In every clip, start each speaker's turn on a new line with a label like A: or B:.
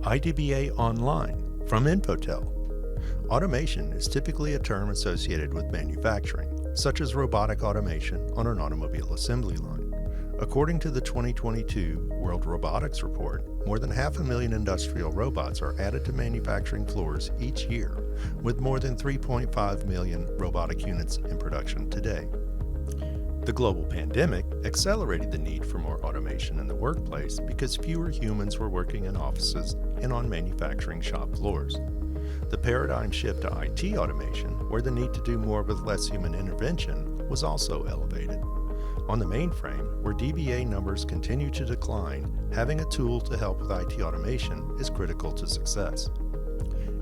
A: iDBA-Online from Infotel. Automation is typically a term associated with manufacturing, such as robotic automation on an automobile assembly line. According to the 2022 World Robotics Report, more than 500,000 industrial robots are added to manufacturing floors each year, with more than 3.5 million robotic units in production today. The global pandemic accelerated the need for more automation in the workplace because fewer humans were working in offices and on manufacturing shop floors. The paradigm shift to IT automation, where the need to do more with less human intervention, was also elevated. On the mainframe, where DBA numbers continue to decline, having a tool to help with IT automation is critical to success.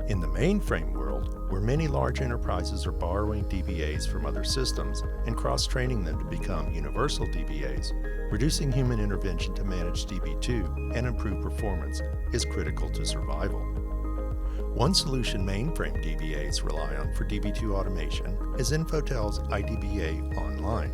A: In the mainframe world, where many large enterprises are borrowing DBAs from other systems and cross-training them to become universal DBAs, reducing human intervention to manage Db2 and improve performance is critical to survival. One solution mainframe DBAs rely on for Db2 automation is Infotel's iDBA-Online.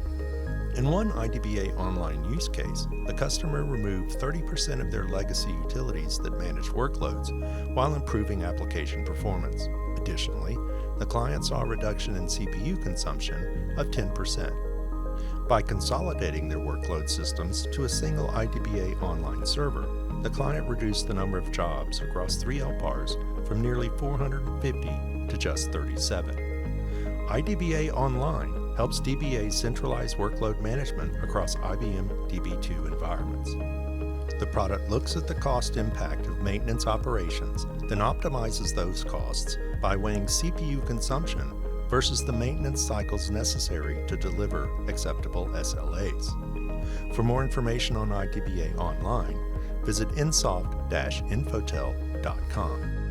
A: In one iDBA-Online use case, the customer removed 30% of their legacy utilities that manage workloads while improving application performance. Additionally, the client saw a reduction in CPU consumption of 10%. By consolidating their workload systems to a single iDBA-Online server, the client reduced the number of jobs across 3 LPARs from nearly 450 to just 37. iDBA-Online helps DBAs centralize workload management across IBM Db2 environments. The product looks at the cost impact of maintenance operations, then optimizes those costs by weighing CPU consumption versus the maintenance cycles necessary to deliver acceptable SLAs. For more information on iDBA-Online, visit insoft-infotel.com.